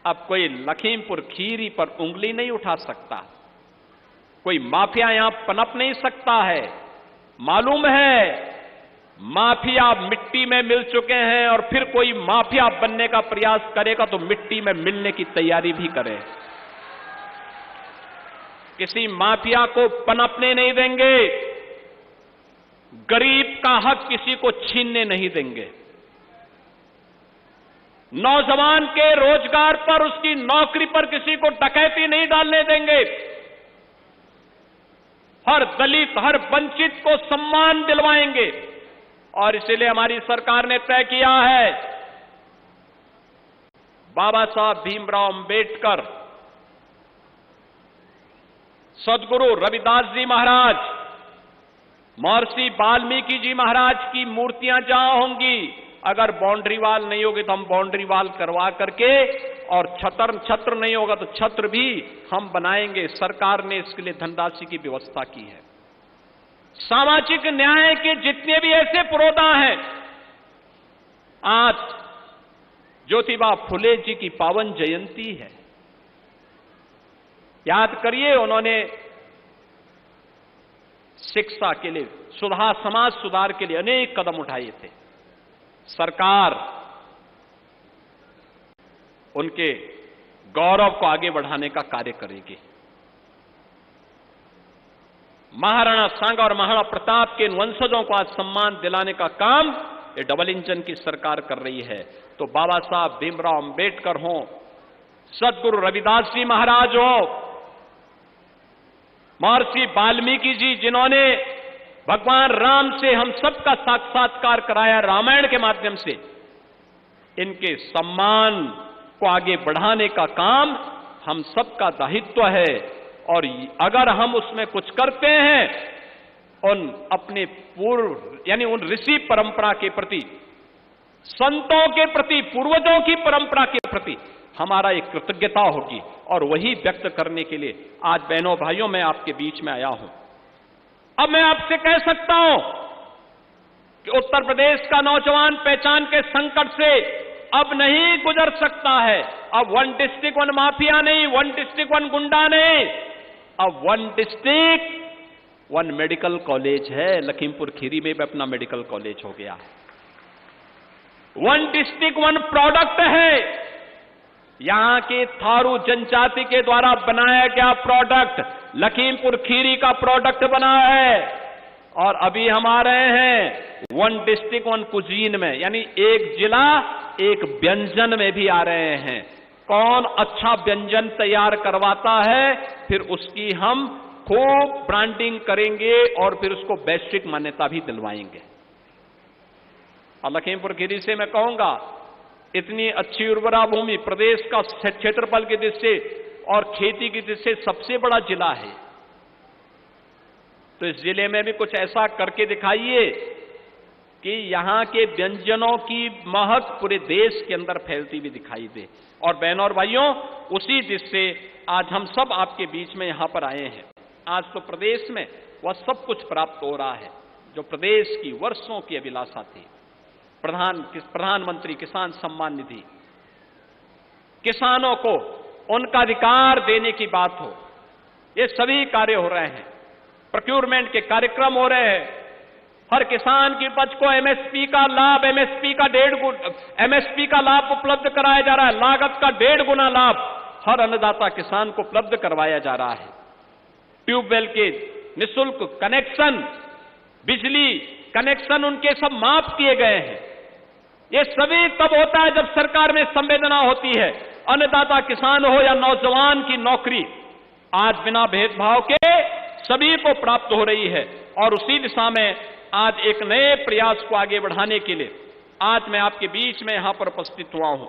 अब कोई लखीमपुर खीरी पर उंगली नहीं उठा सकता, कोई माफिया यहां पनप नहीं सकता है। मालूम है माफिया मिट्टी में मिल चुके हैं और फिर कोई माफिया बनने का प्रयास करेगा तो मिट्टी में मिलने की तैयारी भी करे। किसी माफिया को पनपने नहीं देंगे, गरीब का हक किसी को छीनने नहीं देंगे, नौजवान के रोजगार पर, उसकी नौकरी पर किसी को डकैती नहीं डालने देंगे, हर दलित, हर वंचित को सम्मान दिलवाएंगे। और इसलिए हमारी सरकार ने तय किया है बाबा साहब भीमराव अंबेडकर, सदगुरु रविदास जी महाराज, महर्षि वाल्मीकि जी महाराज की मूर्तियां जहां होंगी, अगर बाउंड्री वाल नहीं होगी तो हम बाउंड्री वाल करवा करके, और छत्र नहीं होगा तो छत्र भी हम बनाएंगे। सरकार ने इसके लिए धनराशि की व्यवस्था की है। सामाजिक न्याय के जितने भी ऐसे पुरोधा हैं, आज ज्योतिबा फुले जी की पावन जयंती है। याद करिए, उन्होंने शिक्षा के लिए, समाज सुधार के लिए अनेक कदम उठाए थे। सरकार उनके गौरव को आगे बढ़ाने का कार्य करेगी। महाराणा सांगा और महाराणा प्रताप के वंशजों को आज सम्मान दिलाने का काम ये डबल इंजन की सरकार कर रही है। तो बाबा साहब भीमराव अंबेडकर हो, सदगुरु रविदास जी महाराज हो, महर्षि वाल्मीकि जी जिन्होंने भगवान राम से हम सबका साक्षात्कार कराया रामायण के माध्यम से, इनके सम्मान को आगे बढ़ाने का काम हम सबका दायित्व है। और अगर हम उसमें कुछ करते हैं, उन अपने पूर्व यानी उन ऋषि परंपरा के प्रति, संतों के प्रति, पूर्वजों की परंपरा के प्रति हमारा एक कृतज्ञता होगी, और वही व्यक्त करने के लिए आज बहनों भाइयों मैं आपके बीच में आया हूं। अब मैं आपसे कह सकता हूं कि उत्तर प्रदेश का नौजवान पहचान के संकट से अब नहीं गुजर सकता है। अब 1 डिस्ट्रिक्ट 1 माफिया नहीं, 1 डिस्ट्रिक्ट 1 गुंडा नहीं, अब 1 डिस्ट्रिक्ट 1 मेडिकल कॉलेज है। लखीमपुर खीरी में भी अपना मेडिकल कॉलेज हो गया। 1 डिस्ट्रिक्ट 1 प्रोडक्ट है। यहां के थारू जनजाति के द्वारा बनाया गया प्रोडक्ट लखीमपुर खीरी का प्रोडक्ट बना है। और अभी हम आ रहे हैं 1 डिस्ट्रिक्ट 1 कुजीन में, यानी एक जिला एक व्यंजन में भी आ रहे हैं। कौन अच्छा व्यंजन तैयार करवाता है, फिर उसकी हम खूब ब्रांडिंग करेंगे और फिर उसको वैश्विक मान्यता भी दिलवाएंगे। और लखीमपुर खीरी से मैं कहूंगा, इतनी अच्छी उर्वरा भूमि, प्रदेश का क्षेत्रफल की दृष्टि से और खेती की दृष्टि से सबसे बड़ा जिला है। तो इस जिले में भी कुछ ऐसा करके दिखाइए कि यहां के व्यंजनों की महक पूरे देश के अंदर फैलती भी दिखाई दे। और बहनों और भाइयों, उसी दृष्टि से आज हम सब आपके बीच में यहां पर आए हैं। आज तो प्रदेश में वह सब कुछ प्राप्त हो रहा है जो प्रदेश की वर्षों की अभिलाषा थी। प्रधानमंत्री किसान सम्मान निधि, किसानों को उनका अधिकार देने की बात हो, ये सभी कार्य हो रहे हैं। प्रोक्योरमेंट के कार्यक्रम हो रहे हैं। हर किसान की उपज को एमएसपी का लाभ, एमएसपी का लाभ उपलब्ध कराया जा रहा है। लागत का 1.5 गुना लाभ हर अन्नदाता किसान को उपलब्ध करवाया जा रहा है। ट्यूबवेल के निःशुल्क कनेक्शन, बिजली कनेक्शन उनके सब माफ किए गए हैं। ये सभी तब होता है जब सरकार में संवेदना होती है। अन्नदाता किसान हो या नौजवान की नौकरी, आज बिना भेदभाव के सभी को प्राप्त हो रही है। और उसी दिशा में आज एक नए प्रयास को आगे बढ़ाने के लिए आज मैं आपके बीच में यहां पर उपस्थित हुआ हूं।